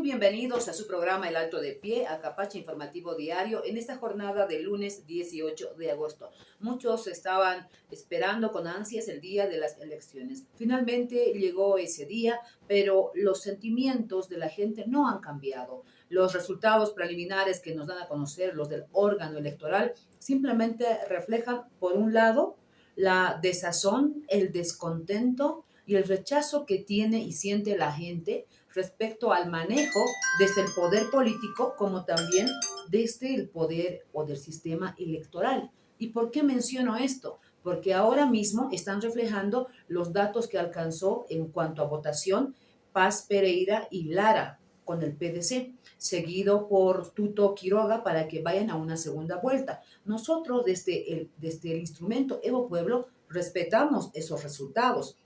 bienvenidos a su programa El Alto de Pie, Acapache Informativo Diario, en esta jornada de lunes 18 de agosto. Muchos estaban esperando con ansias el día de las elecciones. Finalmente llegó ese día, pero los sentimientos de la gente no han cambiado. Los resultados preliminares que nos dan a conocer los del órgano electoral simplemente reflejan, por un lado, la desazón, el descontento y el rechazo que tiene y siente la gente respecto al manejo desde el poder político como también desde el poder o del sistema electoral. ¿Y por qué menciono esto? Porque ahora mismo están reflejando los datos que alcanzó en cuanto a votación Paz Pereira y Lara con el PDC, seguido por Tuto Quiroga para que vayan a una segunda vuelta. Nosotros desde el instrumento Evo Pueblo respetamos esos resultados.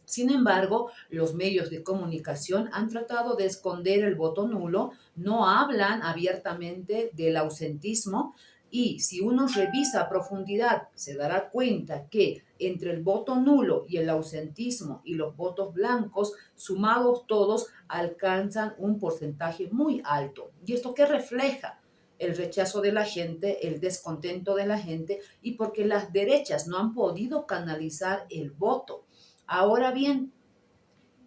Sin embargo, los medios de comunicación han tratado de esconder el voto nulo, no hablan abiertamente del ausentismo y si uno revisa a profundidad se dará cuenta que entre el voto nulo y el ausentismo y los votos blancos, sumados todos, alcanzan un porcentaje muy alto. ¿Y esto qué refleja? El rechazo de la gente, el descontento de la gente y porque las derechas no han podido canalizar el voto. Ahora bien,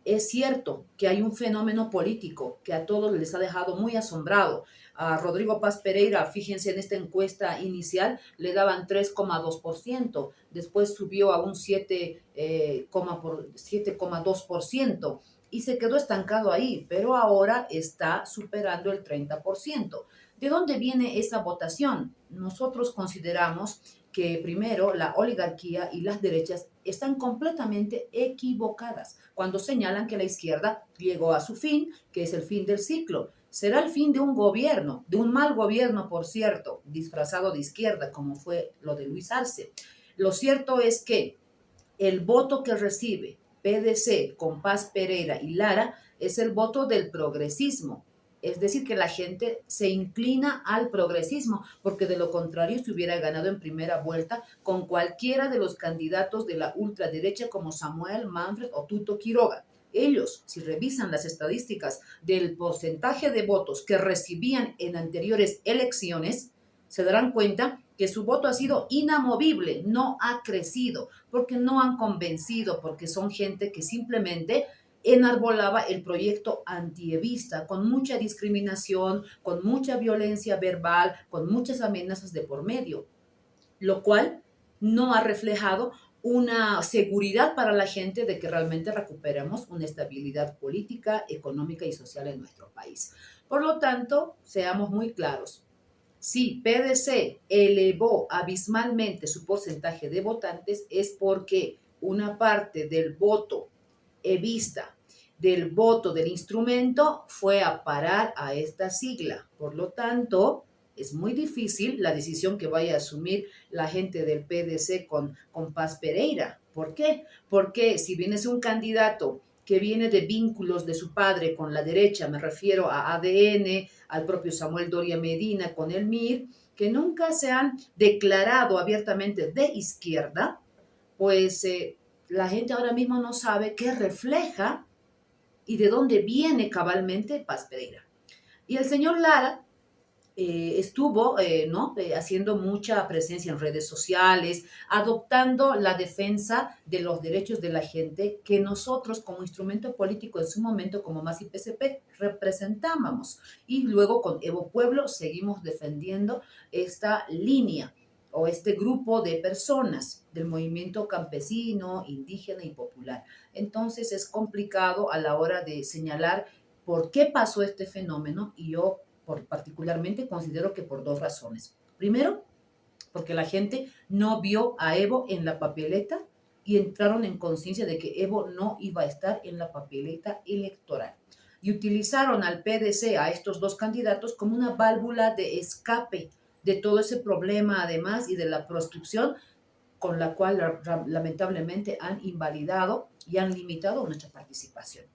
es cierto que hay un fenómeno político que a todos les ha dejado muy asombrado. A Rodrigo Paz Pereira, fíjense en esta encuesta inicial, le daban 3,2%, después subió a un 7,2% y se quedó estancado ahí, pero ahora está superando el 30%. ¿De dónde viene esa votación? Nosotros consideramos que primero la oligarquía y las derechas están completamente equivocadas cuando señalan que la izquierda llegó a su fin, que es el fin del ciclo. Será el fin de un gobierno, de un mal gobierno, por cierto, disfrazado de izquierda, como fue lo de Luis Arce. Lo cierto es que el voto que recibe PDC con Paz Pereira y Lara es el voto del progresismo. Es decir, que la gente se inclina al progresismo, porque de lo contrario se hubiera ganado en primera vuelta con cualquiera de los candidatos de la ultraderecha como Samuel Manfred o Tuto Quiroga. Ellos, si revisan las estadísticas del porcentaje de votos que recibían en anteriores elecciones, se darán cuenta que su voto ha sido inamovible, no ha crecido, porque no han convencido, porque son gente que simplemente enarbolaba el proyecto antievista, con mucha discriminación, con mucha violencia verbal, con muchas amenazas de por medio, lo cual no ha reflejado una seguridad para la gente de que realmente recuperemos una estabilidad política, económica y social en nuestro país. Por lo tanto, seamos muy claros. Si PDC elevó abismalmente su porcentaje de votantes es porque una parte del voto evista, del voto del instrumento, fue a parar a esta sigla. Por lo tanto, es muy difícil la decisión que vaya a asumir la gente del PDC con Paz Pereira. ¿Por qué? Porque si bien es un candidato que viene de vínculos de su padre con la derecha, me refiero a ADN, al propio Samuel Doria Medina con el MIR, que nunca se han declarado abiertamente de izquierda, pues la gente ahora mismo no sabe qué refleja y de dónde viene cabalmente Paz Pereira. Y el señor Lara estuvo ¿no? Haciendo mucha presencia en redes sociales, adoptando la defensa de los derechos de la gente que nosotros como instrumento político en su momento, como MAS y PSP, representábamos. Y luego con Evo Pueblo seguimos defendiendo esta línea o este grupo de personas del movimiento campesino, indígena y popular. Entonces es complicado a la hora de señalar por qué pasó este fenómeno y yo particularmente considero que por dos razones. Primero, porque la gente no vio a Evo en la papeleta y entraron en conciencia de que Evo no iba a estar en la papeleta electoral. Y utilizaron al PDC, a estos dos candidatos, como una válvula de escape de todo ese problema, además, y de la proscripción con la cual lamentablemente han invalidado y han limitado nuestra participación.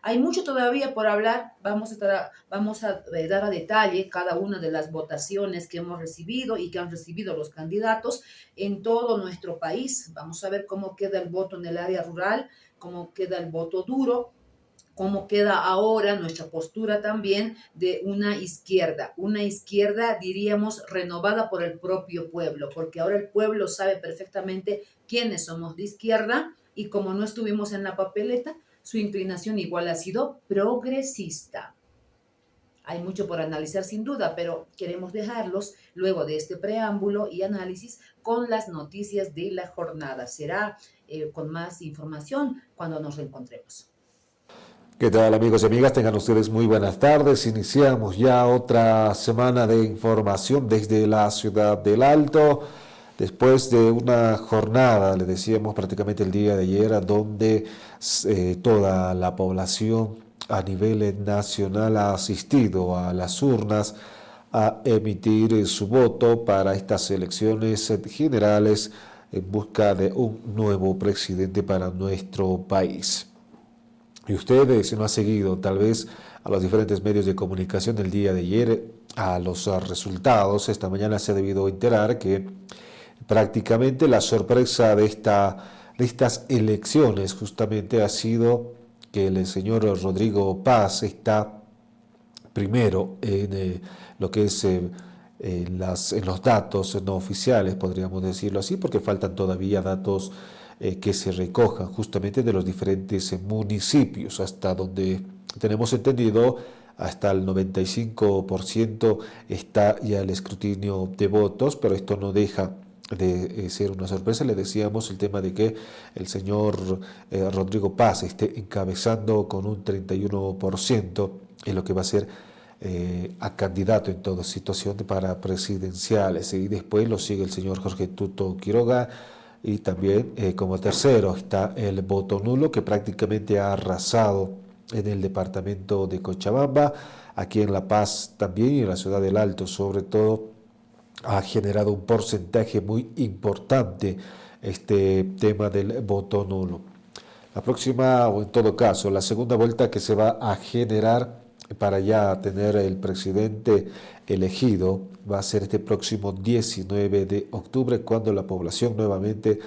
Hay mucho todavía por hablar, vamos a dar a detalle cada una de las votaciones que hemos recibido y que han recibido los candidatos en todo nuestro país. Vamos a ver cómo queda el voto en el área rural, cómo queda el voto duro, cómo queda ahora nuestra postura también de una izquierda, diríamos, renovada por el propio pueblo, porque ahora el pueblo sabe perfectamente quiénes somos de izquierda y como no estuvimos en la papeleta, su inclinación igual ha sido progresista. Hay mucho por analizar sin duda, pero queremos dejarlos luego de este preámbulo y análisis con las noticias de la jornada. Será con más información cuando nos reencontremos. ¿Qué tal, amigos y amigas? Tengan ustedes muy buenas tardes. Iniciamos ya otra semana de información desde la ciudad del Alto, después de una jornada, le decíamos prácticamente el día de ayer, donde toda la población a nivel nacional ha asistido a las urnas a emitir su voto para estas elecciones generales en busca de un nuevo presidente para nuestro país. Y usted, si no ha seguido tal vez a los diferentes medios de comunicación del día de ayer, a los resultados, esta mañana se ha debido enterar que prácticamente la sorpresa de estas elecciones justamente ha sido que el señor Rodrigo Paz está primero en lo que es en los datos no oficiales, podríamos decirlo así, porque faltan todavía datos que se recojan justamente de los diferentes municipios, hasta donde tenemos entendido, hasta el 95% está ya el escrutinio de votos, pero esto no deja de ser una sorpresa. Le decíamos el tema de que el señor Rodrigo Paz esté encabezando con un 31% en lo que va a ser a candidato en toda situación para presidenciales, y después lo sigue el señor Jorge Tuto Quiroga, y también como tercero está el voto nulo, que prácticamente ha arrasado en el departamento de Cochabamba, aquí en La Paz también y en la ciudad del Alto sobre todo ha generado un porcentaje muy importante este tema del voto nulo. La próxima, o en todo caso, la segunda vuelta que se va a generar para ya tener el presidente elegido va a ser este próximo 19 de octubre, cuando la población nuevamente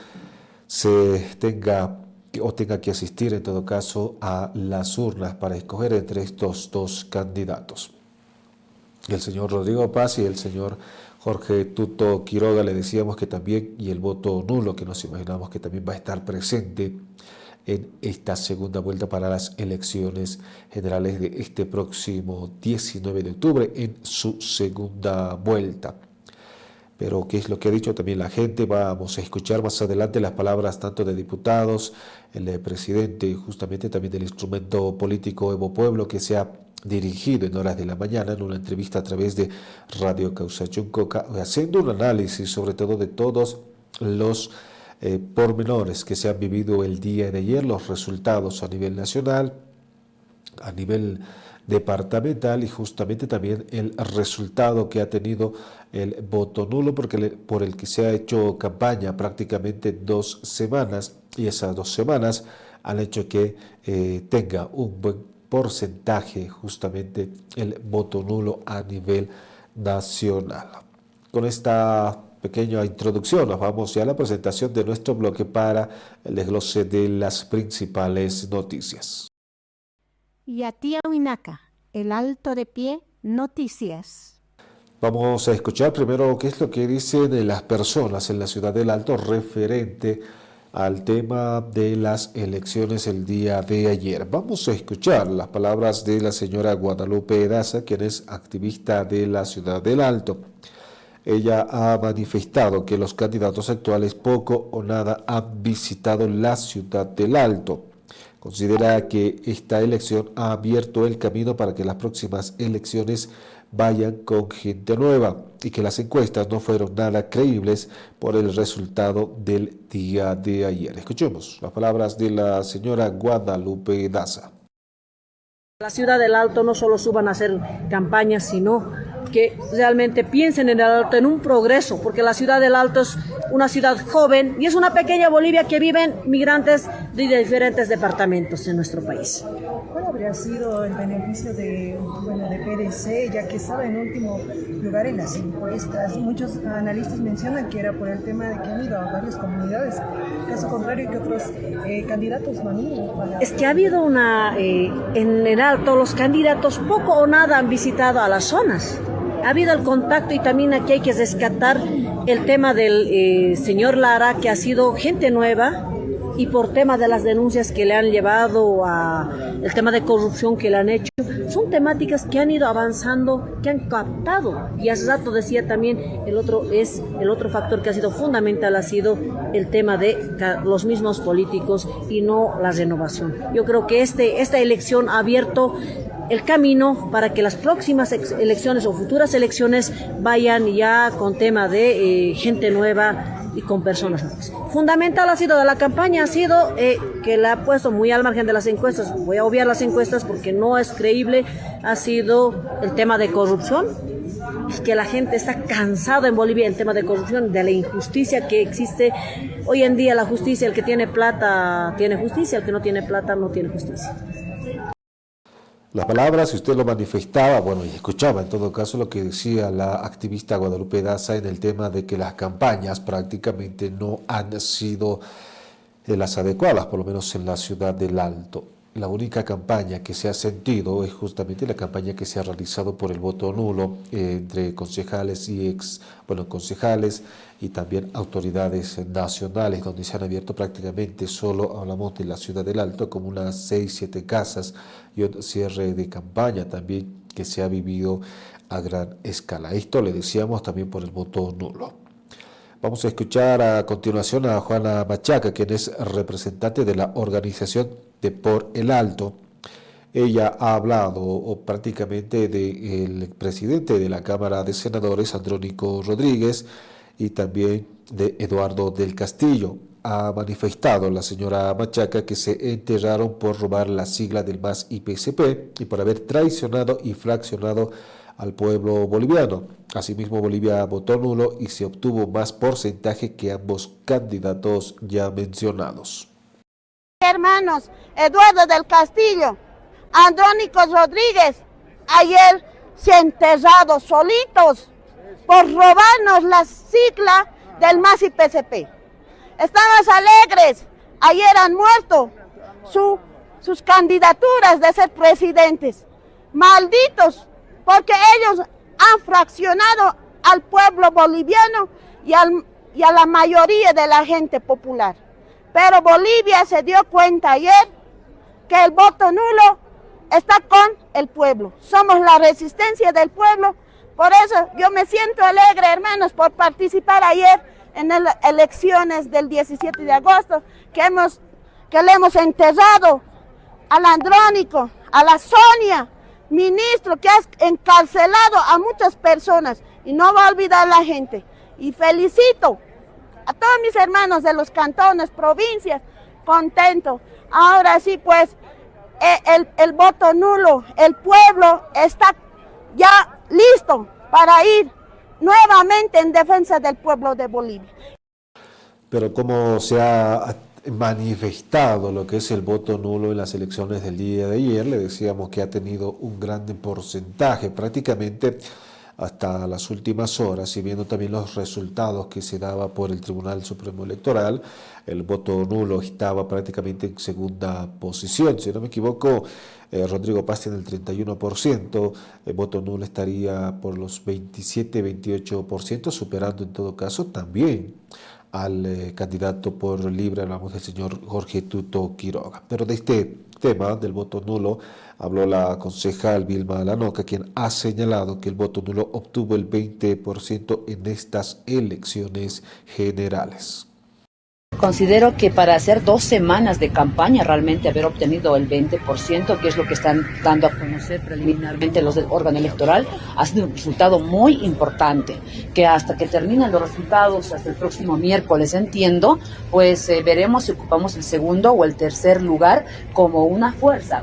tenga que asistir en todo caso a las urnas para escoger entre estos dos candidatos. El señor Rodrigo Paz y el señor Jorge Tuto Quiroga, le decíamos que también, y el voto nulo, que nos imaginamos que también va a estar presente en esta segunda vuelta para las elecciones generales de este próximo 19 de octubre en su segunda vuelta. Pero ¿qué es lo que ha dicho también la gente? Vamos a escuchar más adelante las palabras tanto de diputados, el presidente y justamente también del instrumento político Evo Pueblo, que se ha dirigido en horas de la mañana en una entrevista a través de Radio Causachunco, haciendo un análisis sobre todo de todos los pormenores que se han vivido el día de ayer, los resultados a nivel nacional, a nivel departamental y justamente también el resultado que ha tenido el voto nulo, por el que se ha hecho campaña prácticamente 2 semanas, y esas 2 semanas han hecho que tenga un buen porcentaje justamente el voto nulo a nivel nacional. Con esta pequeña introducción nos vamos ya a la presentación de nuestro bloque para el desglose de las principales noticias. Yatia Huinaca, el Alto de Pie, noticias. Vamos a escuchar primero qué es lo que dicen las personas en la ciudad del Alto referente al tema de las elecciones el día de ayer. Vamos a escuchar las palabras de la señora Guadalupe Daza, quien es activista de la ciudad del Alto. Ella ha manifestado que los candidatos actuales poco o nada han visitado la ciudad del Alto. Considera que esta elección ha abierto el camino para que las próximas elecciones vayan con gente nueva y que las encuestas no fueron nada creíbles por el resultado del día de ayer. Escuchemos las palabras de la señora Guadalupe Daza. La ciudad del Alto no solo suban a hacer campañas, sino que realmente piensen en el Alto, en un progreso, porque la ciudad del Alto es una ciudad joven y es una pequeña Bolivia que viven migrantes de diferentes departamentos en nuestro país. que ha sido el beneficio de PDC, ya que estaba en último lugar en las encuestas. Muchos analistas mencionan que era por el tema de que han ido a varias comunidades, caso contrario que otros candidatos no han ido. Es que ha habido en el Alto, los candidatos poco o nada han visitado a las zonas. Ha habido el contacto, y también aquí hay que rescatar el tema del señor Lara, que ha sido gente nueva, y por tema de las denuncias que le han llevado a el tema de corrupción que le han hecho, son temáticas que han ido avanzando, que han captado. Y hace rato decía también, el otro factor que ha sido fundamental ha sido el tema de los mismos políticos y no la renovación. Yo creo que esta elección ha abierto el camino para que las próximas elecciones o futuras elecciones vayan ya con tema de gente nueva y con personas nuevas. Fundamental ha sido de la campaña, ha sido que la ha puesto muy al margen de las encuestas. Voy a obviar las encuestas porque no es creíble. Ha sido el tema de corrupción, y que la gente está cansada en Bolivia del tema de corrupción, de la injusticia que existe. Hoy en día la justicia, el que tiene plata tiene justicia, el que no tiene plata no tiene justicia. Las palabras, si usted lo manifestaba, bueno, y escuchaba en todo caso lo que decía la activista Guadalupe Daza en el tema de que las campañas prácticamente no han sido las adecuadas, por lo menos en la ciudad del Alto. La única campaña que se ha sentido es justamente la campaña que se ha realizado por el voto nulo entre concejales y concejales y también autoridades nacionales, donde se han abierto prácticamente, solo hablamos de la ciudad del Alto, como unas 6-7 casas, y un cierre de campaña también que se ha vivido a gran escala. Esto le decíamos también por el voto nulo. Vamos a escuchar a continuación a Juana Machaca, quien es representante de la organización de Por el Alto. Ella ha hablado prácticamente del presidente de la Cámara de Senadores, Andrónico Rodríguez, y también de Eduardo del Castillo. Ha manifestado la señora Machaca que se enterraron por robar la sigla del MAS y PSP y por haber traicionado y fraccionado al pueblo boliviano. Asimismo, Bolivia votó nulo y se obtuvo más porcentaje que ambos candidatos ya mencionados. Hermanos, Eduardo del Castillo, Andrónico Rodríguez, ayer se han enterrado solitos por robarnos la sigla del MAS y PSP. Estamos alegres, ayer han muerto sus candidaturas de ser presidentes. Malditos, porque ellos han fraccionado al pueblo boliviano y a la mayoría de la gente popular. Pero Bolivia se dio cuenta ayer que el voto nulo está con el pueblo. Somos la resistencia del pueblo. Por eso yo me siento alegre, hermanos, por participar ayer en las elecciones del 17 de agosto, que le hemos enterrado al Andrónico, a la Sonia, ministro que ha encarcelado a muchas personas, y no va a olvidar la gente. Y felicito a todos mis hermanos de los cantones, provincias, contentos. Ahora sí, pues, el voto nulo, el pueblo está ya listo para ir nuevamente en defensa del pueblo de Bolivia. Pero ¿cómo se ha manifestado lo que es el voto nulo en las elecciones del día de ayer? Le decíamos que ha tenido un gran porcentaje, prácticamente hasta las últimas horas, y viendo también los resultados que se daba por el Tribunal Supremo Electoral, el voto nulo estaba prácticamente en segunda posición. Si no me equivoco, Rodrigo Paz tiene el 31%, el voto nulo estaría por los 27-28%, superando en todo caso también al candidato por libre, hablamos del señor Jorge Tuto Quiroga. Pero de este tema del voto nulo habló la concejal Vilma Lanoca, quien ha señalado que el voto nulo obtuvo el 20% en estas elecciones generales. Considero que para hacer 2 semanas de campaña realmente haber obtenido el 20%, que es lo que están dando a conocer preliminarmente los del órgano electoral, ha sido un resultado muy importante, que hasta que terminen los resultados, hasta el próximo miércoles, entiendo, pues veremos si ocupamos el segundo o el tercer lugar como una fuerza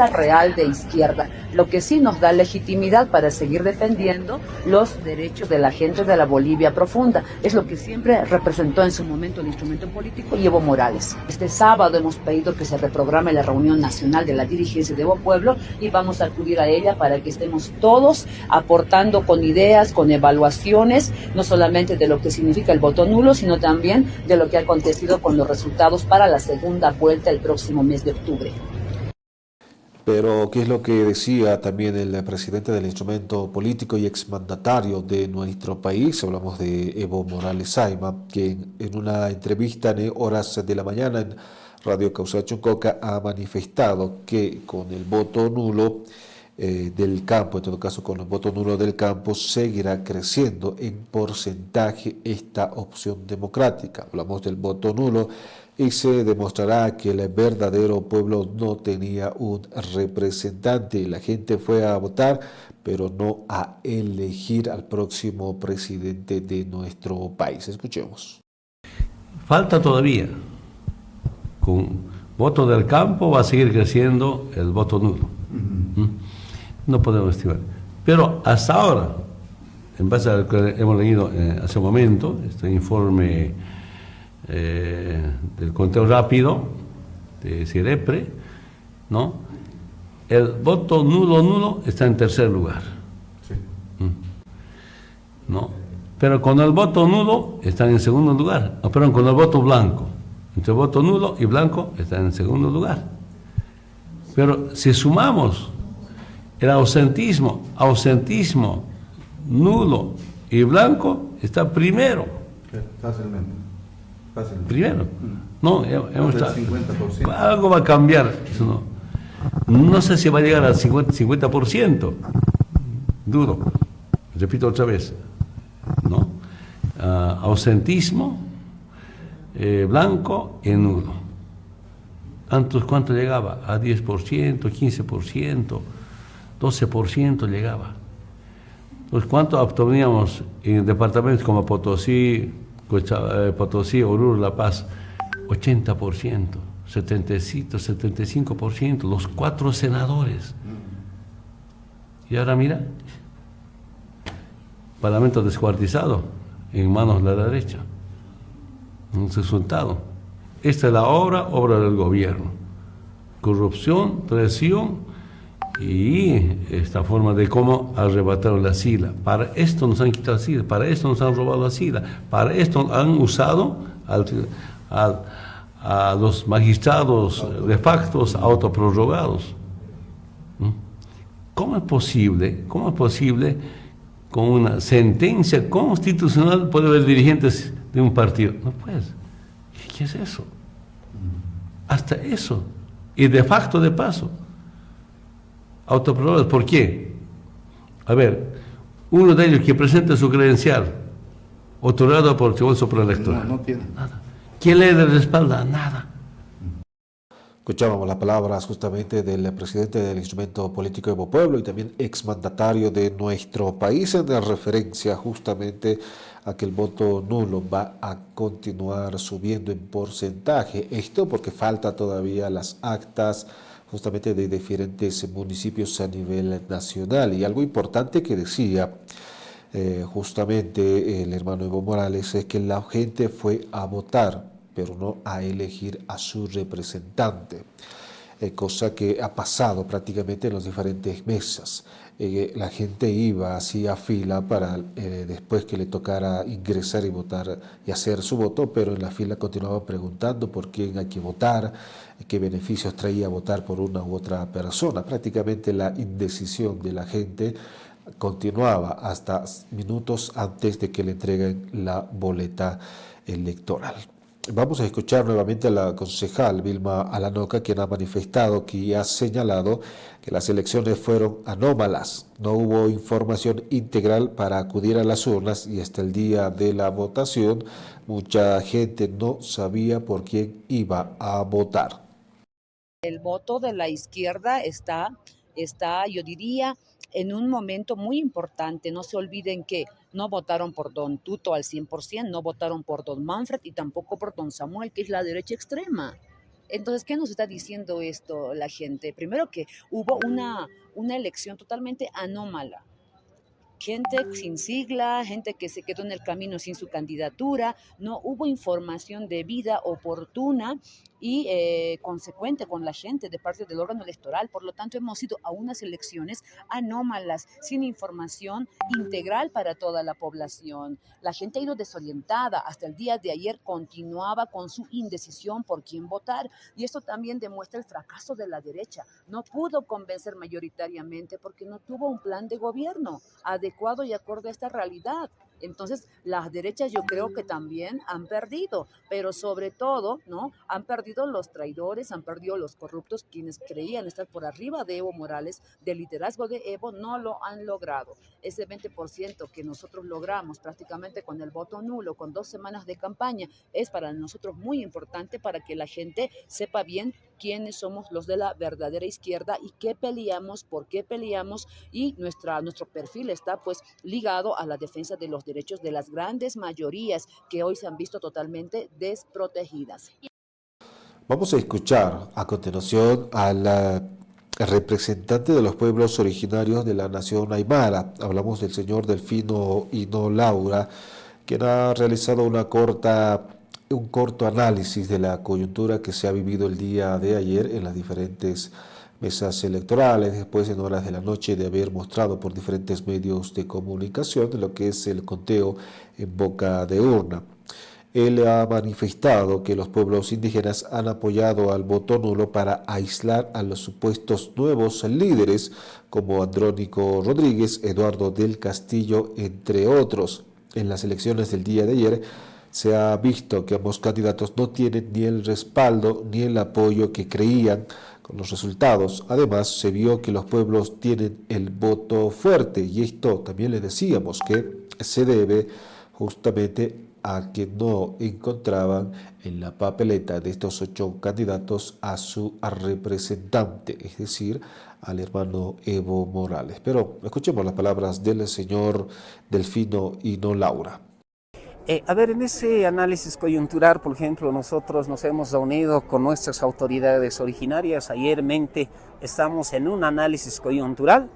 real de izquierda, lo que sí nos da legitimidad para seguir defendiendo los derechos de la gente de la Bolivia profunda. Es lo que siempre representó en su momento el instrumento movimiento político y Evo Morales. Este sábado hemos pedido que se reprograme la reunión nacional de la dirigencia de Evo Pueblo y vamos a acudir a ella para que estemos todos aportando con ideas, con evaluaciones, no solamente de lo que significa el voto nulo, sino también de lo que ha acontecido con los resultados para la segunda vuelta el próximo mes de octubre. Pero, ¿qué es lo que decía también el presidente del instrumento político y exmandatario de nuestro país? Hablamos de Evo Morales Saima, que en una entrevista en horas de la mañana en Radio Causa Chuncoca ha manifestado que con el voto nulo del campo, en todo caso con el voto nulo del campo, seguirá creciendo en porcentaje esta opción democrática. Hablamos del voto nulo y se demostrará que el verdadero pueblo no tenía un representante. La gente fue a votar, pero no a elegir al próximo presidente de nuestro país. Escuchemos. Falta todavía. Con voto del campo va a seguir creciendo el voto nulo. No podemos estimar. Pero hasta ahora, en base a lo que hemos leído hace un momento, este informe del conteo rápido de CIREPRE, ¿no? El voto nulo está en tercer lugar. Sí. ¿No? Pero con el voto nulo están en segundo lugar. No, perdón, con el voto blanco. Entre voto nulo y blanco están en segundo lugar. Pero si sumamos el ausentismo, nulo y blanco, está primero. Fácilmente. Primero. No, hemos estado, algo va a cambiar. Eso no sé si va a llegar al 50%. Dudo. Repito otra vez. ¿No? Ausentismo, blanco y nulo. Antes, ¿cuánto llegaba? A 10%, 15%, 12% llegaba. Entonces, ¿cuánto obteníamos en departamentos como Potosí, Oruro, La Paz? 80%, 75%, los 4 senadores. Y ahora mira, Parlamento descuartizado, en manos de la derecha. Un resultado. Esta es la obra del gobierno. Corrupción, traición y esta forma de cómo arrebataron la sila. Para esto nos han quitado la sila, para esto nos han robado la sila, para esto han usado a los magistrados de facto autoprorrogados. ¿Cómo es posible con una sentencia constitucional puede haber dirigentes de un partido? No puedes. ¿Qué es eso? Hasta eso. Y de facto, de paso. Autoprorrogados. ¿Por qué? A ver, uno de ellos que presenta su credencial otorgado por el Tribunal Supremo Electoral. No tiene nada. ¿Quién le respalda? Nada. Escuchábamos las palabras justamente del presidente del instrumento político Evo Pueblo y también exmandatario de nuestro país en referencia justamente a que el voto nulo va a continuar subiendo en porcentaje. Esto porque falta todavía las actas justamente de diferentes municipios a nivel nacional. Y algo importante que decía justamente el hermano Evo Morales es que la gente fue a votar, pero no a elegir a su representante, cosa que ha pasado prácticamente en las diferentes mesas. La gente iba, hacía fila para después que le tocara ingresar y votar y hacer su voto, pero en la fila continuaban preguntando por quién hay que votar, qué beneficios traía votar por una u otra persona. Prácticamente la indecisión de la gente continuaba hasta minutos antes de que le entreguen la boleta electoral. Vamos a escuchar nuevamente a la concejal Vilma Alanoca, quien ha manifestado que ha señalado que las elecciones fueron anómalas. No hubo información integral para acudir a las urnas y hasta el día de la votación mucha gente no sabía por quién iba a votar. El voto de la izquierda está, yo diría, en un momento muy importante. No se olviden que no votaron por don Tuto al 100%, no votaron por don Manfred y tampoco por don Samuel, que es la derecha extrema. Entonces, ¿qué nos está diciendo esto la gente? Primero que hubo una elección totalmente anómala, gente sin sigla, gente que se quedó en el camino sin su candidatura, no hubo información debida, oportuna y consecuente con la gente de parte del órgano electoral. Por lo tanto, hemos ido a unas elecciones anómalas, sin información integral para toda la población. La gente ha ido desorientada. Hasta el día de ayer continuaba con su indecisión por quién votar. Y esto también demuestra el fracaso de la derecha. No pudo convencer mayoritariamente porque no tuvo un plan de gobierno adecuado y acorde a esta realidad. Entonces, las derechas yo creo que también han perdido, pero sobre todo, ¿no? Han perdido los traidores, han perdido los corruptos, quienes creían estar por arriba de Evo Morales, del liderazgo de Evo, no lo han logrado. Ese 20% que nosotros logramos prácticamente con el voto nulo, con 2 semanas de campaña, es para nosotros muy importante para que la gente sepa bien quiénes somos los de la verdadera izquierda y qué peleamos, por qué peleamos, y nuestro perfil está pues ligado a la defensa de los derechos de las grandes mayorías que hoy se han visto totalmente desprotegidas. Vamos a escuchar a continuación a la representante de los pueblos originarios de la nación aymara. Hablamos del señor Delfino Hino Laura, quien ha realizado un corto análisis de la coyuntura que se ha vivido el día de ayer en las diferentes mesas electorales, después en horas de la noche de haber mostrado por diferentes medios de comunicación lo que es el conteo en boca de urna. Él ha manifestado que los pueblos indígenas han apoyado al voto nulo para aislar a los supuestos nuevos líderes como Andrónico Rodríguez, Eduardo del Castillo, entre otros. En las elecciones del día de ayer se ha visto que ambos candidatos no tienen ni el respaldo ni el apoyo que creían con los resultados. Además, se vio que los pueblos tienen el voto fuerte y esto también le decíamos que se debe justamente a que no encontraban en la papeleta de estos 8 candidatos a su representante, es decir, al hermano Evo Morales. Pero escuchemos las palabras del señor Delfino Hino Laura. En ese análisis coyuntural, por ejemplo, nosotros nos hemos reunido con nuestras autoridades originarias. Ayermente estamos en un análisis coyuntural.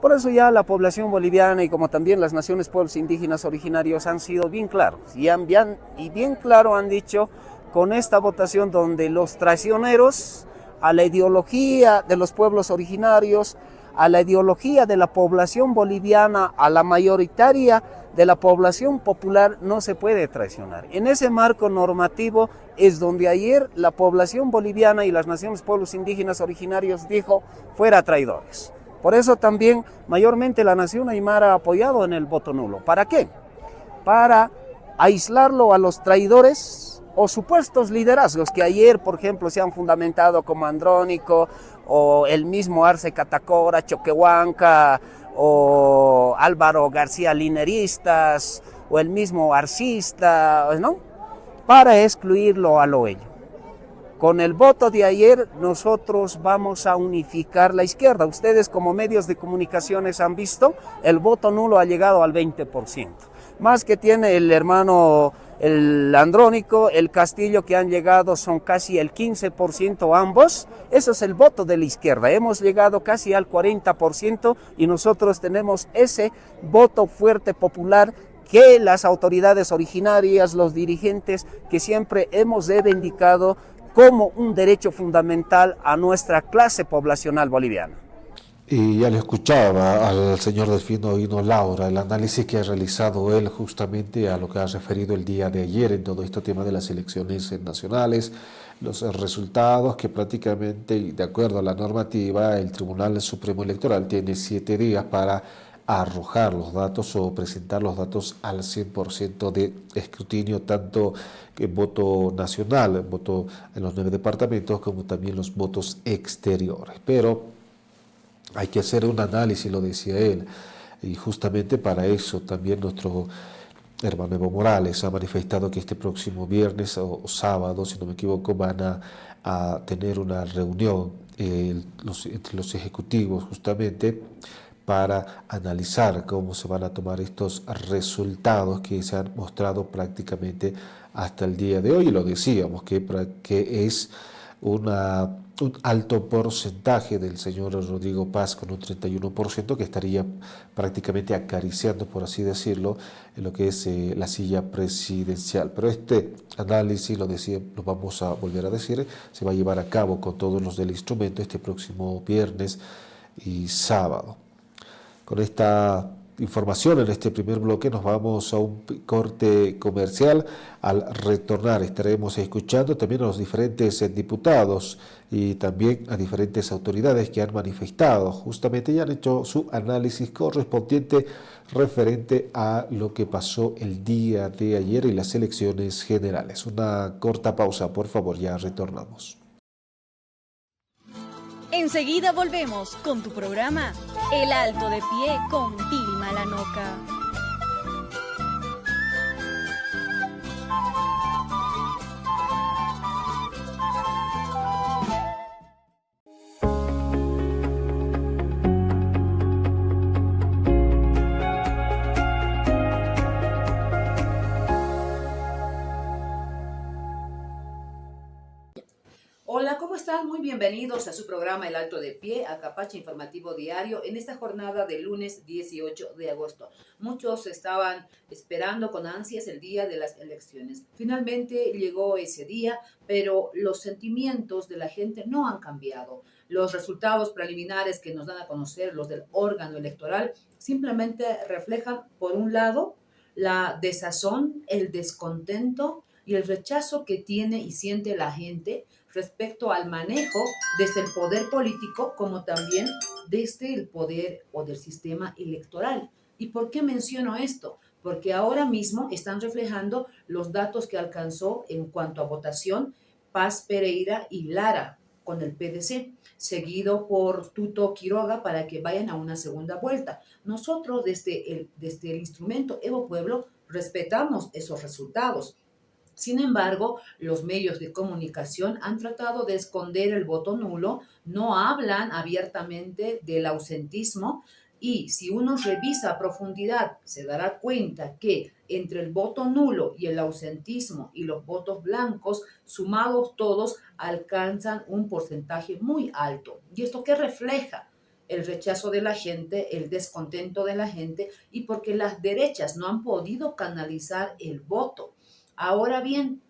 Por eso ya la población boliviana y como también las naciones pueblos indígenas originarios han sido bien claros y bien claro han dicho con esta votación donde los traicioneros a la ideología de los pueblos originarios, a la ideología de la población boliviana, a la mayoritaria de la población popular no se puede traicionar. En ese marco normativo es donde ayer la población boliviana y las naciones pueblos indígenas originarios dijo fuera traidores. Por eso también mayormente la nación aymara ha apoyado en el voto nulo. ¿Para qué? Para aislarlo a los traidores o supuestos liderazgos que ayer, por ejemplo, se han fundamentado como Andrónico o el mismo Arce Catacora, Choquehuanca o Álvaro García Lineristas o el mismo Arcista, ¿no? Para excluirlo a lo ello. Con el voto de ayer nosotros vamos a unificar la izquierda. Ustedes como medios de comunicaciones han visto, el voto nulo ha llegado al 20%. Más que tiene el hermano, el Andrónico, el Castillo, que han llegado son casi el 15% ambos. Eso es el voto de la izquierda. Hemos llegado casi al 40% y nosotros tenemos ese voto fuerte popular que las autoridades originarias, los dirigentes que siempre hemos reivindicado como un derecho fundamental a nuestra clase poblacional boliviana. Y ya le escuchaba al señor Delfino Hino Laura, el análisis que ha realizado él justamente a lo que ha referido el día de ayer en todo este tema de las elecciones nacionales, los resultados que prácticamente, de acuerdo a la normativa, el Tribunal Supremo Electoral tiene 7 días para arrojar los datos o presentar los datos al 100% de escrutinio, tanto en voto nacional, voto en los 9 departamentos, como también los votos exteriores. Pero hay que hacer un análisis, lo decía él, y justamente para eso también nuestro hermano Evo Morales ha manifestado que este próximo viernes o sábado, si no me equivoco, van a tener una reunión entre los ejecutivos justamente para analizar cómo se van a tomar estos resultados que se han mostrado prácticamente hasta el día de hoy. Y lo decíamos, que es un alto porcentaje del señor Rodrigo Paz con un 31% que estaría prácticamente acariciando, por así decirlo, en lo que es la silla presidencial. Pero este análisis, lo vamos a volver a decir, se va a llevar a cabo con todos los del instrumento este próximo viernes y sábado. Con esta información en este primer bloque nos vamos a un corte comercial. Al retornar estaremos escuchando también a los diferentes diputados y también a diferentes autoridades que han manifestado justamente y han hecho su análisis correspondiente referente a lo que pasó el día de ayer y las elecciones generales. Una corta pausa, por favor, ya retornamos. Enseguida volvemos con tu programa El Alto de Pie con Vilma Lanoca. Hola, ¿cómo están? Muy bienvenidos a su programa El Alto de Pie, a Capacha Informativo Diario, en esta jornada de lunes 18 de agosto. Muchos estaban esperando con ansias el día de las elecciones. Finalmente llegó ese día, pero los sentimientos de la gente no han cambiado. Los resultados preliminares que nos dan a conocer los del órgano electoral simplemente reflejan, por un lado, la desazón, el descontento y el rechazo que tiene y siente la gente respecto al manejo desde el poder político como también desde el poder o del sistema electoral. ¿Y por qué menciono esto? Porque ahora mismo están reflejando los datos que alcanzó en cuanto a votación Paz Pereira y Lara con el PDC, seguido por Tuto Quiroga para que vayan a una segunda vuelta. Nosotros desde el instrumento Evo Pueblo respetamos esos resultados. Sin embargo, los medios de comunicación han tratado de esconder el voto nulo, no hablan abiertamente del ausentismo y si uno revisa a profundidad se dará cuenta que entre el voto nulo y el ausentismo y los votos blancos, sumados todos, alcanzan un porcentaje muy alto. ¿Y esto qué refleja? El rechazo de la gente, el descontento de la gente y porque las derechas no han podido canalizar el voto. Ahora bien,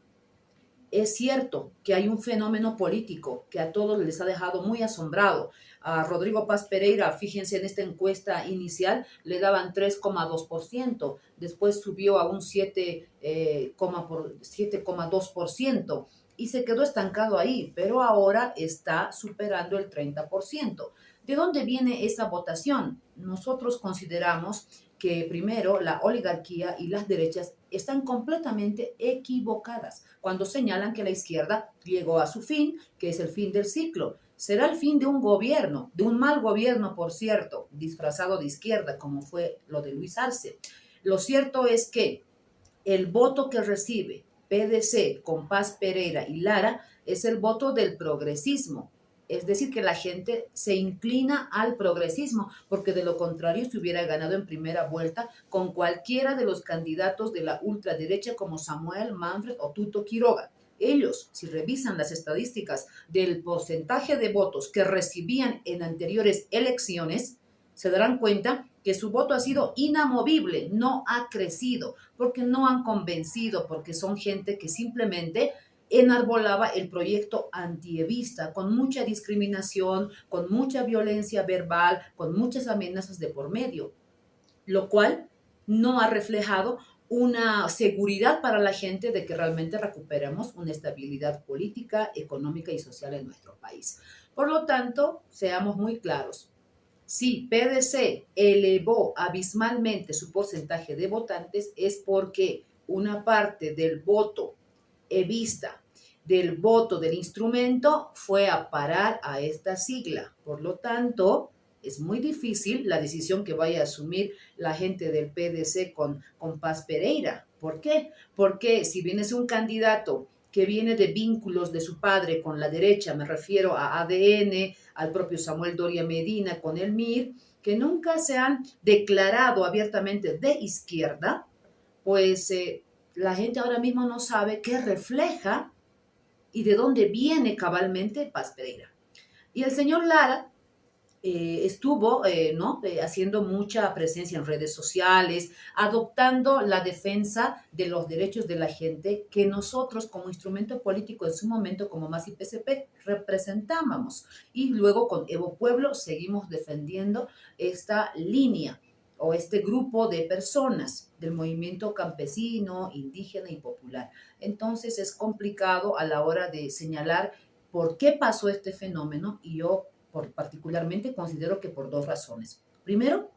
es cierto que hay un fenómeno político que a todos les ha dejado muy asombrado. A Rodrigo Paz Pereira, fíjense en esta encuesta inicial, le daban 3,2%, después subió a un 7,2% y se quedó estancado ahí, pero ahora está superando el 30%. ¿De dónde viene esa votación? Nosotros consideramos que primero la oligarquía y las derechas están completamente equivocadas cuando señalan que la izquierda llegó a su fin, que es el fin del ciclo. Será el fin de un gobierno, de un mal gobierno, por cierto, disfrazado de izquierda, como fue lo de Luis Arce. Lo cierto es que el voto que recibe PDC con Paz Pereira y Lara es el voto del progresismo. Es decir, que la gente se inclina al progresismo, porque de lo contrario se hubiera ganado en primera vuelta con cualquiera de los candidatos de la ultraderecha como Samuel Manfred o Tuto Quiroga. Ellos, si revisan las estadísticas del porcentaje de votos que recibían en anteriores elecciones, se darán cuenta que su voto ha sido inamovible, no ha crecido, porque no han convencido, porque son gente que simplemente enarbolaba el proyecto antievista, con mucha discriminación, con mucha violencia verbal, con muchas amenazas de por medio, lo cual no ha reflejado una seguridad para la gente de que realmente recuperemos una estabilidad política, económica y social en nuestro país. Por lo tanto, seamos muy claros. Si PDC elevó abismalmente su porcentaje de votantes es porque una parte del voto evista, del voto del instrumento, fue a parar a esta sigla. Por lo tanto, es muy difícil la decisión que vaya a asumir la gente del PDC con Paz Pereira. ¿Por qué? Porque si bien es un candidato que viene de vínculos de su padre con la derecha, me refiero a ADN, al propio Samuel Doria Medina con el MIR, que nunca se han declarado abiertamente de izquierda, pues la gente ahora mismo no sabe qué refleja y de dónde viene cabalmente Paz Pereira. Y el señor Lara estuvo haciendo mucha presencia en redes sociales, adoptando la defensa de los derechos de la gente que nosotros como instrumento político en su momento como MAS y PCP representábamos. Y luego con Evo Pueblo seguimos defendiendo esta línea o este grupo de personas del movimiento campesino, indígena y popular. Entonces es complicado a la hora de señalar por qué pasó este fenómeno y yo particularmente considero que por dos razones. Primero,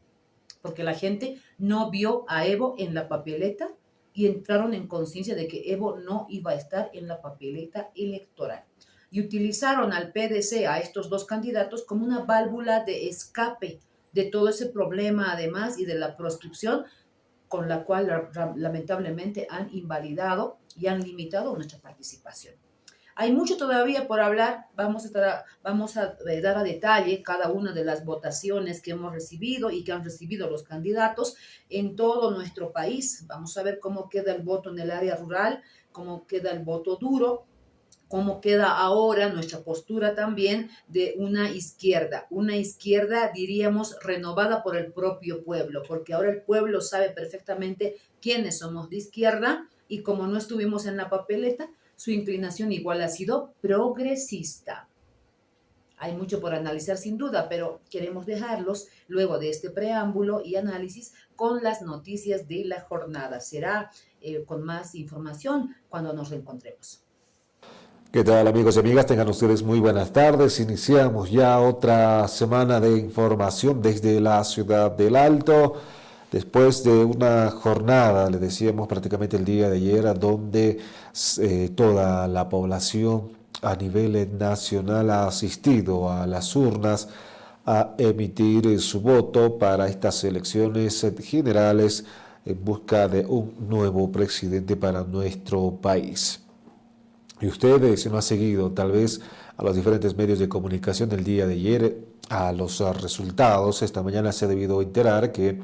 porque la gente no vio a Evo en la papeleta y entraron en conciencia de que Evo no iba a estar en la papeleta electoral. Y utilizaron al PDC, a estos dos candidatos, como una válvula de escape de todo ese problema, además, y de la proscripción con la cual lamentablemente han invalidado y han limitado nuestra participación. Hay mucho todavía por hablar, vamos a dar a detalle cada una de las votaciones que hemos recibido y que han recibido los candidatos en todo nuestro país. Vamos a ver cómo queda el voto en el área rural, cómo queda el voto duro, cómo queda ahora nuestra postura también de una izquierda diríamos renovada por el propio pueblo, porque ahora el pueblo sabe perfectamente quiénes somos de izquierda y como no estuvimos en la papeleta, su inclinación igual ha sido progresista. Hay mucho por analizar sin duda, pero queremos dejarlos luego de este preámbulo y análisis con las noticias de la jornada. Será con más información cuando nos reencontremos. ¿Qué tal, amigos y amigas? Tengan ustedes muy buenas tardes. Iniciamos ya otra semana de información desde la ciudad del Alto. Después de una jornada, le decíamos prácticamente el día de ayer, donde toda la población a nivel nacional ha asistido a las urnas a emitir su voto para estas elecciones generales en busca de un nuevo presidente para nuestro país. Y usted, si no ha seguido tal vez a los diferentes medios de comunicación del día de ayer, a los resultados, esta mañana se ha debido enterar que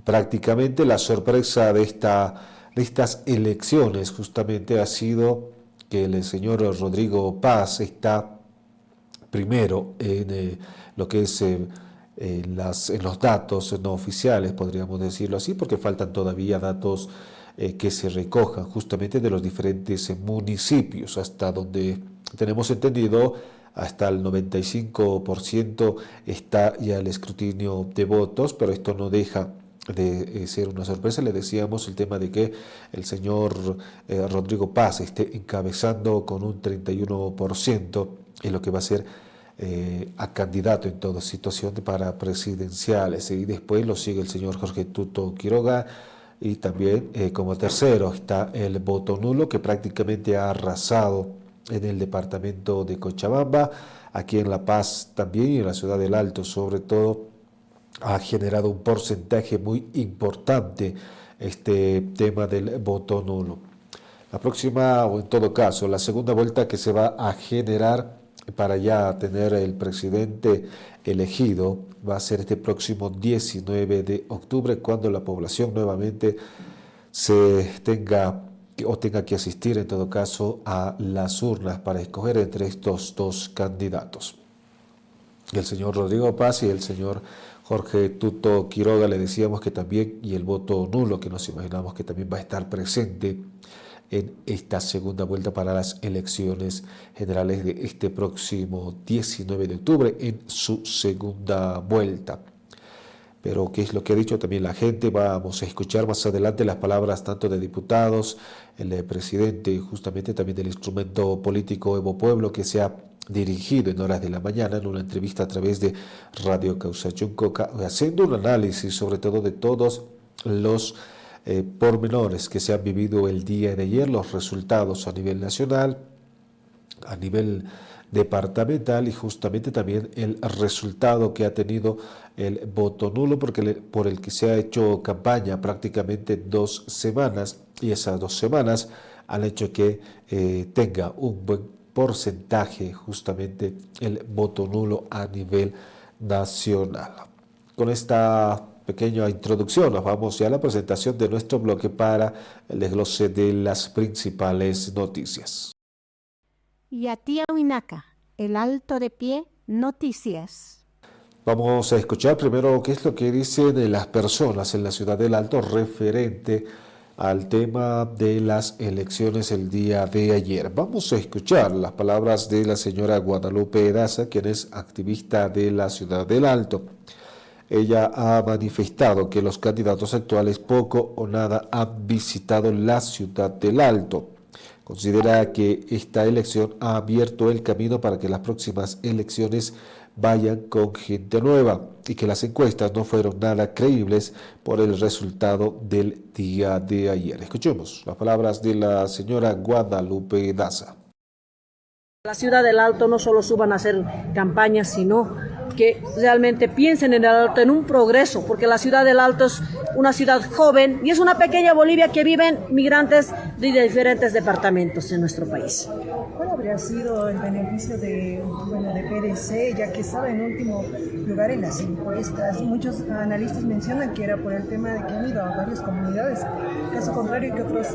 prácticamente la sorpresa de estas elecciones justamente ha sido que el señor Rodrigo Paz está primero en lo que es en los datos no oficiales, podríamos decirlo así, porque faltan todavía datos que se recojan justamente de los diferentes municipios, hasta donde tenemos entendido. Hasta el 95% está ya el escrutinio de votos, pero esto no deja de ser una sorpresa. Le decíamos el tema de que el señor Rodrigo Paz esté encabezando con un 31% en lo que va a ser a candidato en toda situación para presidenciales. Y después lo sigue el señor Jorge Tuto Quiroga. Y también como tercero está el voto nulo, que prácticamente ha arrasado en el departamento de Cochabamba, aquí en La Paz también y en la ciudad del Alto sobre todo, ha generado un porcentaje muy importante este tema del voto nulo. La próxima, o en todo caso, la segunda vuelta que se va a generar para ya tener el presidente elegido va a ser este próximo 19 de octubre, cuando la población nuevamente tenga que asistir en todo caso a las urnas para escoger entre estos dos candidatos. El señor Rodrigo Paz y el señor Jorge Tuto Quiroga, le decíamos que también, y el voto nulo, que nos imaginamos que también va a estar presente en esta segunda vuelta para las elecciones generales de este próximo 19 de octubre en su segunda vuelta. Pero ¿qué es lo que ha dicho también la gente? Vamos a escuchar más adelante las palabras tanto de diputados, el presidente justamente también del instrumento político Evo Pueblo, que se ha dirigido en horas de la mañana en una entrevista a través de Radio Causachunco, haciendo un análisis sobre todo de todos los pormenores que se han vivido el día de ayer, los resultados a nivel nacional, a nivel departamental y justamente también el resultado que ha tenido el voto nulo, por el que se ha hecho campaña prácticamente 2 semanas, y esas 2 semanas han hecho que tenga un buen porcentaje justamente el voto nulo a nivel nacional. Con esta pequeña introducción nos vamos ya a la presentación de nuestro bloque para el desglose de las principales noticias. Yatiahuinaca, el Alto de Pie, Noticias. Vamos a escuchar primero qué es lo que dicen las personas en la ciudad del Alto referente al tema de las elecciones el día de ayer. Vamos a escuchar las palabras de la señora Guadalupe Daza, quien es activista de la ciudad del Alto. Ella ha manifestado que los candidatos actuales poco o nada han visitado la ciudad del Alto. Considera que esta elección ha abierto el camino para que las próximas elecciones vayan con gente nueva y que las encuestas no fueron nada creíbles por el resultado del día de ayer. Escuchemos las palabras de la señora Guadalupe Daza. La ciudad del Alto no solo suban a hacer campañas, sino que realmente piensen en el Alto, en un progreso, porque la ciudad del Alto es una ciudad joven y es una pequeña Bolivia que viven migrantes de diferentes departamentos en nuestro país. ¿Cuál habría sido el beneficio de PDC, ya que estaba en último lugar en las encuestas? Muchos analistas mencionan que era por el tema de que han ido a varias comunidades, caso contrario que otros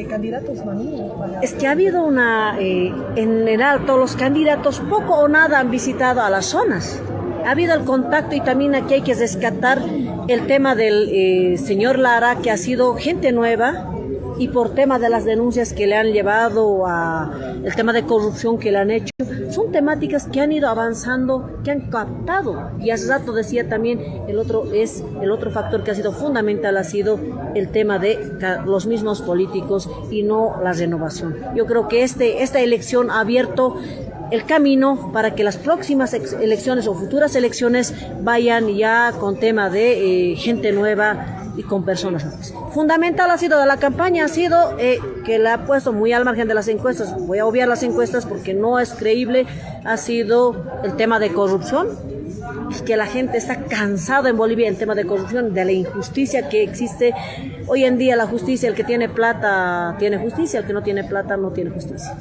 candidatos no han ido. Es que ha habido en el Alto los candidatos poco o nada han visitado a las zonas. Ha habido el contacto y también aquí hay que rescatar el tema del señor Lara, que ha sido gente nueva y por tema de las denuncias que le han llevado a el tema de corrupción que le han hecho, son temáticas que han ido avanzando, que han captado. Y hace rato decía también, el otro factor que ha sido fundamental ha sido el tema de los mismos políticos y no la renovación. Yo creo que esta elección ha abierto el camino para que las próximas elecciones o futuras elecciones vayan ya con tema de gente nueva y con personas nuevas. Fundamental ha sido de la campaña, ha sido que la ha puesto muy al margen de las encuestas. Voy a obviar las encuestas porque no es creíble. Ha sido el tema de corrupción, que la gente está cansada en Bolivia del tema de corrupción, de la injusticia que existe. Hoy en día la justicia, el que tiene plata tiene justicia, el que no tiene plata no tiene justicia.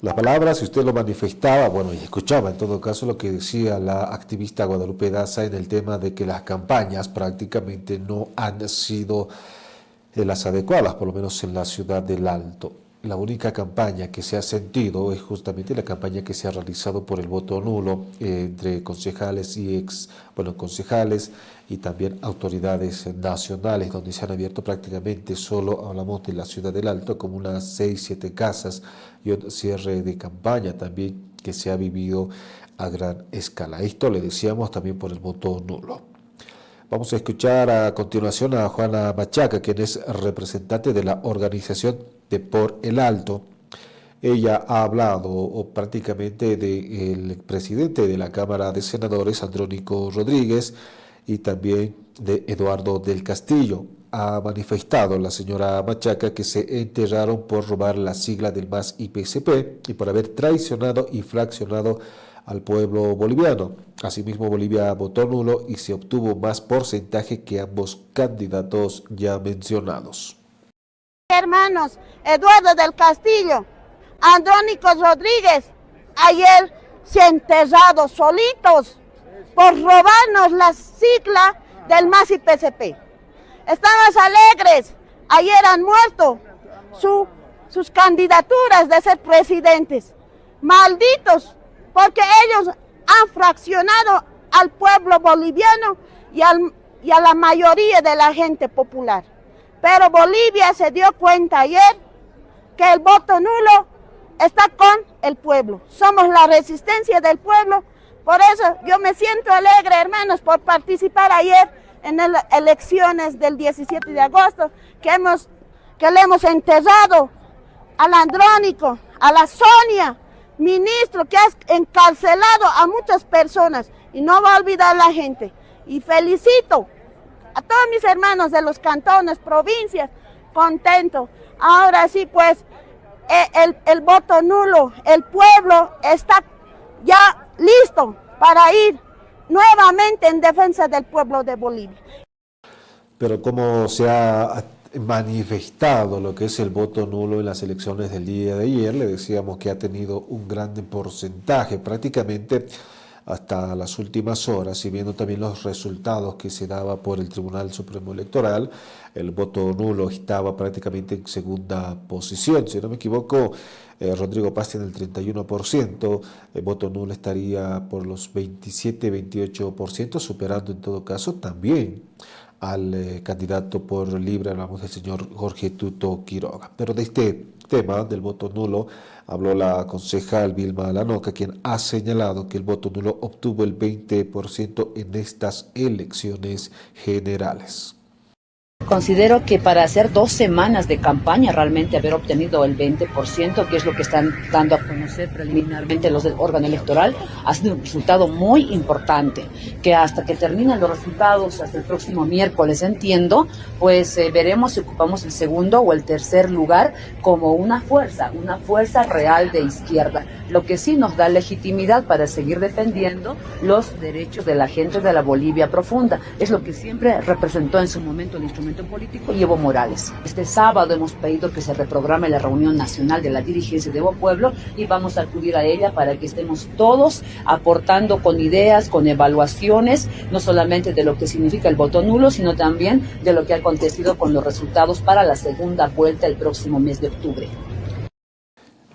Las palabras, si usted lo manifestaba, bueno, y escuchaba en todo caso lo que decía la activista Guadalupe Daza en el tema de que las campañas prácticamente no han sido las adecuadas, por lo menos en la ciudad del Alto. La única campaña que se ha sentido es justamente la campaña que se ha realizado por el voto nulo entre concejales y concejales y también autoridades nacionales, donde se han abierto prácticamente, solo hablamos de la ciudad del Alto, como unas 6-7 casas y un cierre de campaña también que se ha vivido a gran escala. Esto le decíamos también por el voto nulo. Vamos a escuchar a continuación a Juana Machaca, quien es representante de la organización de Por el Alto. Ella ha hablado prácticamente del presidente de la Cámara de Senadores, Andrónico Rodríguez, y también de Eduardo del Castillo. Ha manifestado la señora Machaca que se enterraron por robar la sigla del MAS y PSP y por haber traicionado y fraccionado al pueblo boliviano. Asimismo, Bolivia votó nulo y se obtuvo más porcentaje que ambos candidatos ya mencionados. Hermanos, Eduardo del Castillo, Andrónico Rodríguez, ayer se han enterrado solitos por robarnos la sigla del MAS y PSP. Estamos alegres, ayer han muerto sus candidaturas de ser presidentes. Malditos, porque ellos han fraccionado al pueblo boliviano y a la mayoría de la gente popular. Pero Bolivia se dio cuenta ayer que el voto nulo está con el pueblo. Somos la resistencia del pueblo. Por eso yo me siento alegre, hermanos, por participar ayer en las elecciones del 17 de agosto, que le hemos enterrado al Andrónico, a la Sonia, ministro que ha encarcelado a muchas personas y no va a olvidar la gente. Y felicito a todos mis hermanos de los cantones, provincias, contento. Ahora sí, pues, el voto nulo, el pueblo está ya listo para ir nuevamente en defensa del pueblo de Bolivia. Pero ¿cómo se ha manifestado lo que es el voto nulo en las elecciones del día de ayer? Le decíamos que ha tenido un gran porcentaje, prácticamente hasta las últimas horas y viendo también los resultados que se daba por el Tribunal Supremo Electoral, el voto nulo estaba prácticamente en segunda posición. Si no me equivoco, Rodrigo Paz tiene el 31%, el voto nulo estaría por los 27-28%, superando en todo caso también al candidato por libre, hablamos del señor Jorge Tuto Quiroga. Pero de este tema del voto nulo habló la concejal Vilma Lanoca, quien ha señalado que el voto nulo obtuvo el 20% en estas elecciones generales. Considero que para hacer 2 semanas de campaña realmente haber obtenido el 20%, que es lo que están dando a conocer preliminarmente los del órgano electoral, ha sido un resultado muy importante, que hasta que terminen los resultados, hasta el próximo miércoles, entiendo, pues veremos si ocupamos el segundo o el tercer lugar como una fuerza real de izquierda, lo que sí nos da legitimidad para seguir defendiendo los derechos de la gente de la Bolivia profunda. Es lo que siempre representó en su momento el instrumento político y Evo Morales. Este sábado hemos pedido que se reprograme la reunión nacional de la dirigencia de Evo Pueblo y vamos a acudir a ella para que estemos todos aportando con ideas, con evaluaciones, no solamente de lo que significa el voto nulo, sino también de lo que ha acontecido con los resultados para la segunda vuelta el próximo mes de octubre.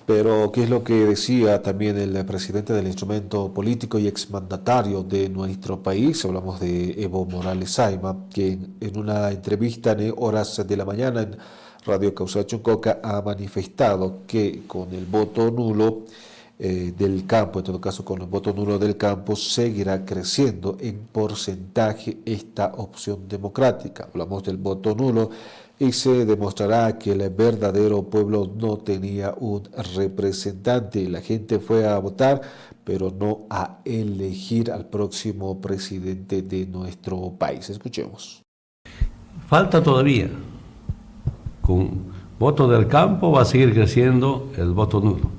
Pero, ¿qué es lo que decía también el presidente del instrumento político y exmandatario de nuestro país? Hablamos de Evo Morales Saima, que en una entrevista en horas de la mañana en Radio Causa Chuncoca ha manifestado que con el voto nulo del campo, en todo caso con el voto nulo del campo, seguirá creciendo en porcentaje esta opción democrática. Hablamos del voto nulo y se demostrará que el verdadero pueblo no tenía un representante. La gente fue a votar, pero no a elegir al próximo presidente de nuestro país. Escuchemos. Falta todavía. Con voto del campo va a seguir creciendo el voto nulo.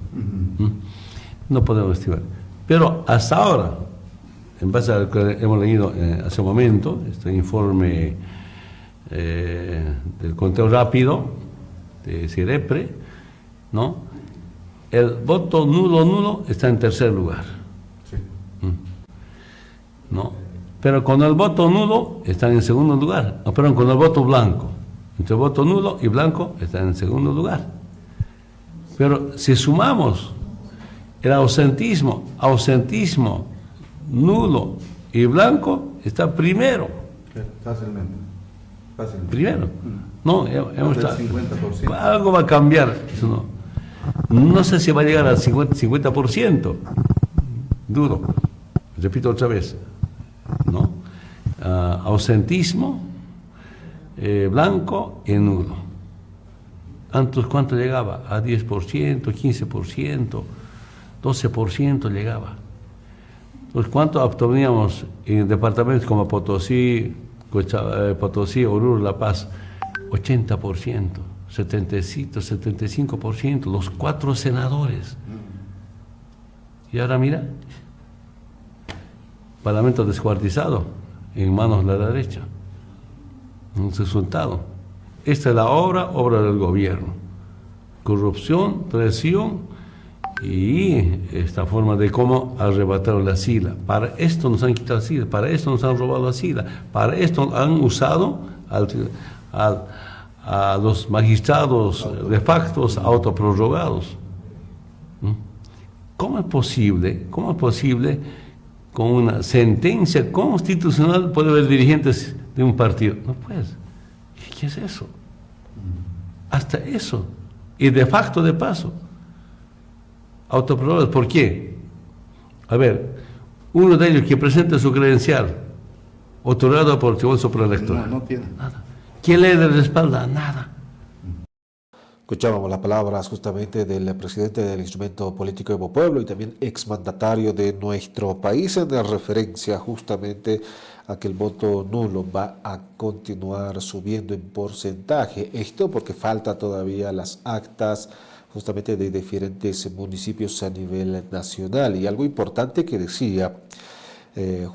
No podemos estimar. Pero hasta ahora, en base a lo que hemos leído hace un momento, este informe del conteo rápido de CIREPRE, ¿no? El voto nulo está en tercer lugar. Sí. ¿No? Pero con el voto nulo están en segundo lugar. No, perdón, con el voto blanco. Entre voto nulo y blanco están en segundo lugar. Pero si sumamos el ausentismo, nulo y blanco, está primero. Fácilmente. Primero. No, hemos estado, algo va a cambiar. Eso no sé si va a llegar al 50%. Dudo. Repito otra vez. ¿No? Ausentismo, blanco y nulo. Antes, ¿cuánto llegaba? A 10%, 15%, 12% llegaba. Entonces, ¿cuánto obteníamos en departamentos como Potosí, Oruro, La Paz? 80%, 75%, los 4 senadores. Y ahora mira, Parlamento descuartizado, en manos de la derecha. Un resultado. Esta es la obra del gobierno. Corrupción, traición y esta forma de cómo arrebataron la sila. Para esto nos han quitado la sila, para esto nos han robado la sila, para esto han usado a los magistrados de facto autoprorrogados. ¿Cómo es posible con una sentencia constitucional puede haber dirigentes de un partido? No puedes. ¿Qué es eso? Hasta eso. Y de facto de paso. Autoprorrogados. ¿Por qué? A ver, uno de ellos que presenta su credencial otorgado por el Tribunal Supremo Electoral. No tiene nada. ¿Quién le respalda? Nada. Escuchábamos las palabras justamente del presidente del instrumento político Evo Pueblo y también exmandatario de nuestro país en referencia justamente a que el voto nulo va a continuar subiendo en porcentaje. Esto porque falta todavía las actas justamente de diferentes municipios a nivel nacional. Y algo importante que decía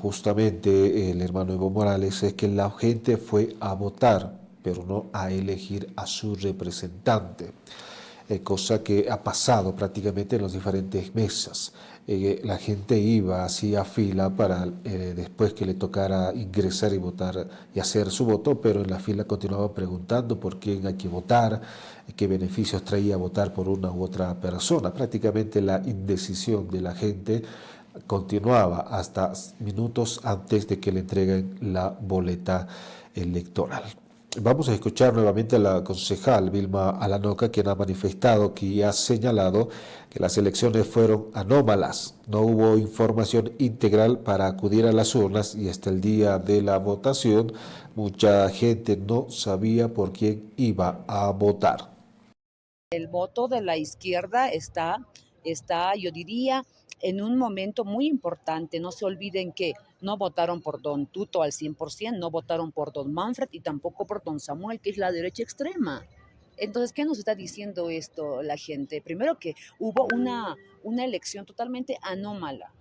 justamente el hermano Evo Morales es que la gente fue a votar, pero no a elegir a su representante. cosa que ha pasado prácticamente en las diferentes mesas. La gente iba, hacía fila para después que le tocara ingresar y votar y hacer su voto, pero en la fila continuaba preguntando por quién hay que votar, qué beneficios traía votar por una u otra persona. Prácticamente la indecisión de la gente continuaba hasta minutos antes de que le entreguen la boleta electoral. Vamos a escuchar nuevamente a la concejal Vilma Alanoca, quien ha manifestado que ha señalado que las elecciones fueron anómalas. No hubo información integral para acudir a las urnas y hasta el día de la votación mucha gente no sabía por quién iba a votar. El voto de la izquierda está, yo diría, en un momento muy importante. No se olviden que no votaron por don Tuto al 100%, no votaron por don Manfred y tampoco por don Samuel, que es la derecha extrema. Entonces, ¿qué nos está diciendo esto la gente? Primero que hubo una elección totalmente anómala.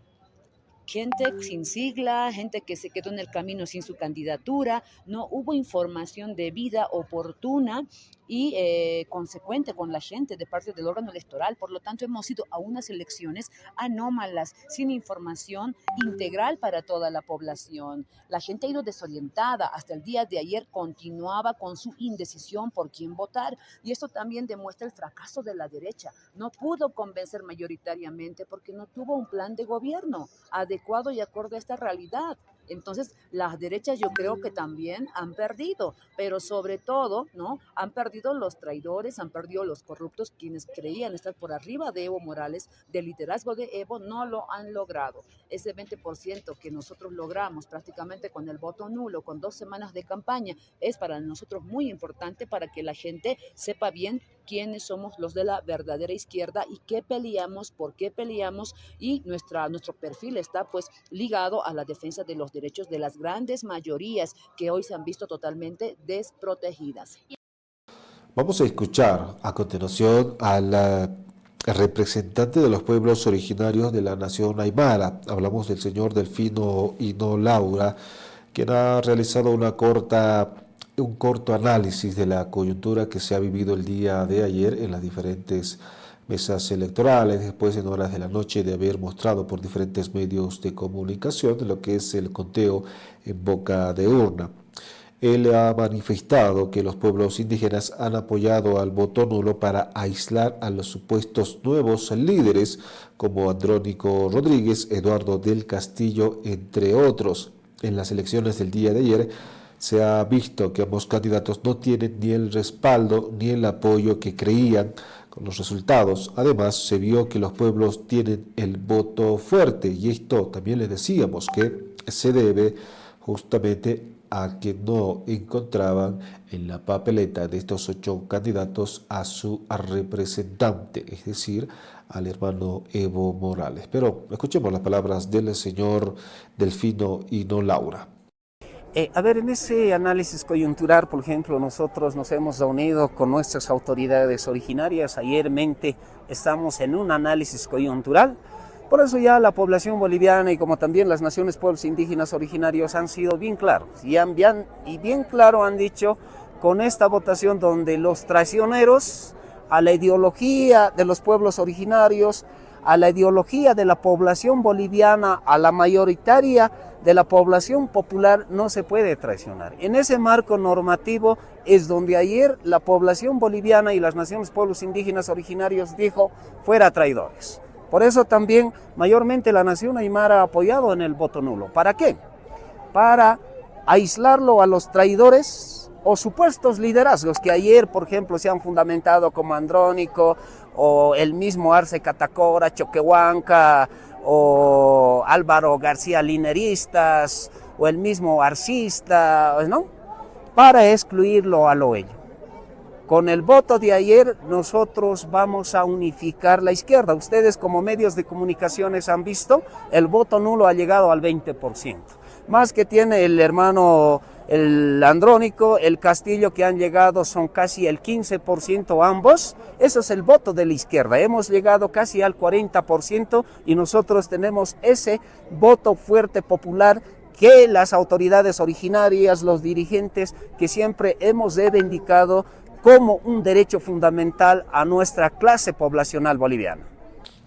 Gente sin sigla, gente que se quedó en el camino sin su candidatura, no hubo información debida, oportuna y consecuente con la gente de parte del órgano electoral. Por lo tanto, hemos ido a unas elecciones anómalas, sin información integral para toda la población. La gente ha ido desorientada. Hasta el día de ayer continuaba con su indecisión por quién votar. Y esto también demuestra el fracaso de la derecha. No pudo convencer mayoritariamente porque no tuvo un plan de gobierno adecuado y acorde a esta realidad. Entonces, las derechas yo creo que también han perdido, pero sobre todo, ¿no? Han perdido los traidores, han perdido los corruptos, quienes creían estar por arriba de Evo Morales, del liderazgo de Evo, no lo han logrado. Ese 20% que nosotros logramos prácticamente con el voto nulo, con 2 semanas de campaña, es para nosotros muy importante para que la gente sepa bien quiénes somos los de la verdadera izquierda y qué peleamos, por qué peleamos, y nuestro perfil está pues ligado a la defensa de los derechos de las grandes mayorías que hoy se han visto totalmente desprotegidas. Vamos a escuchar a continuación a la representante de los pueblos originarios de la nación aymara. Hablamos del señor Delfino Hino Laura, quien ha realizado un corto análisis de la coyuntura que se ha vivido el día de ayer en las diferentes mesas electorales, después en horas de la noche de haber mostrado por diferentes medios de comunicación lo que es el conteo en boca de urna. Él ha manifestado que los pueblos indígenas han apoyado al voto nulo para aislar a los supuestos nuevos líderes como Andrónico Rodríguez, Eduardo del Castillo, entre otros. En las elecciones del día de ayer se ha visto que ambos candidatos no tienen ni el respaldo ni el apoyo que creían con los resultados. Además, se vio que los pueblos tienen el voto fuerte y esto también les decíamos que se debe justamente a que no encontraban en la papeleta de estos 8 candidatos a su representante, es decir, al hermano Evo Morales. Pero escuchemos las palabras del señor Delfino Hino Laura. En ese análisis coyuntural, por ejemplo, nosotros nos hemos reunido con nuestras autoridades originarias. Ayermente estamos en un análisis coyuntural. Por eso ya la población boliviana y como también las naciones pueblos indígenas originarios han sido bien claros. Y bien claro han dicho con esta votación donde los traicioneros a la ideología de los pueblos originarios, a la ideología de la población boliviana, a la mayoritaria de la población popular, no se puede traicionar. En ese marco normativo es donde ayer la población boliviana y las naciones pueblos indígenas originarios dijo fuera traidores. Por eso también mayormente la nación aymara ha apoyado en el voto nulo. ¿Para qué? Para aislarlo a los traidores o supuestos liderazgos que ayer, por ejemplo, se han fundamentado como Andrónico o el mismo Arce Catacora, Choquehuanca o Álvaro García Lineristas o el mismo Arcista, ¿no? Para excluirlo a lo ello. Con el voto de ayer nosotros vamos a unificar la izquierda. Ustedes como medios de comunicaciones han visto, el voto nulo ha llegado al 20%. Más que tiene el hermano, el Andrónico, el Castillo, que han llegado son casi el 15% ambos. Eso es el voto de la izquierda. Hemos llegado casi al 40% y nosotros tenemos ese voto fuerte popular que las autoridades originarias, los dirigentes que siempre hemos reivindicado como un derecho fundamental a nuestra clase poblacional boliviana.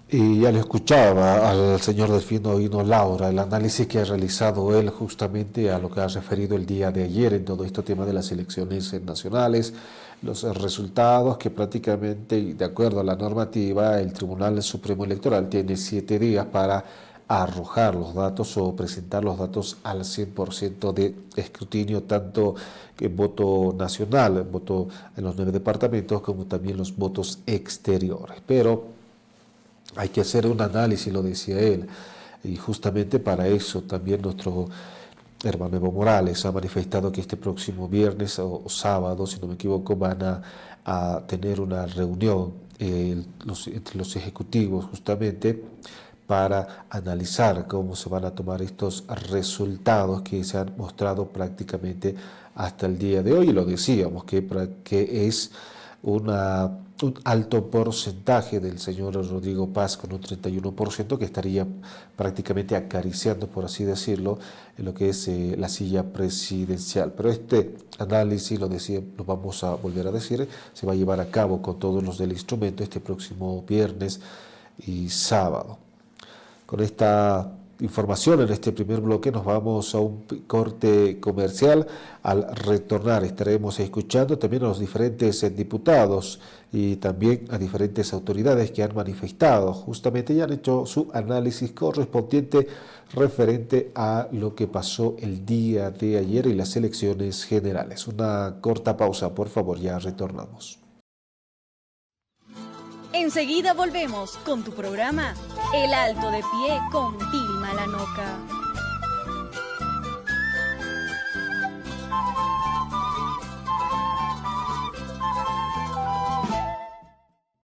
Y ya le escuchaba al señor Delfino Hino Laura, el análisis que ha realizado él justamente a lo que ha referido el día de ayer en todo este tema de las elecciones nacionales, los resultados que prácticamente, de acuerdo a la normativa, el Tribunal Supremo Electoral tiene 7 días para arrojar los datos o presentar los datos al 100% de escrutinio, tanto en voto nacional, voto en los 9 departamentos, como también los votos exteriores. Pero hay que hacer un análisis, lo decía él, y justamente para eso también nuestro hermano Evo Morales ha manifestado que este próximo viernes o sábado, si no me equivoco, van a tener una reunión entre los ejecutivos justamente para analizar cómo se van a tomar estos resultados que se han mostrado prácticamente hasta el día de hoy. Y lo decíamos, que es un alto porcentaje del señor Rodrigo Paz, con un 31%, que estaría prácticamente acariciando, por así decirlo, en lo que es la silla presidencial. Pero este análisis, lo vamos a volver a decir, se va a llevar a cabo con todos los del instrumento este próximo viernes y sábado. Con esta información en este primer bloque nos vamos a un corte comercial. Al retornar estaremos escuchando también a los diferentes diputados y también a diferentes autoridades que han manifestado justamente y han hecho su análisis correspondiente referente a lo que pasó el día de ayer y las elecciones generales. Una corta pausa, por favor, ya retornamos. Enseguida volvemos con tu programa El Alto de Pie con Dilma Lanoca.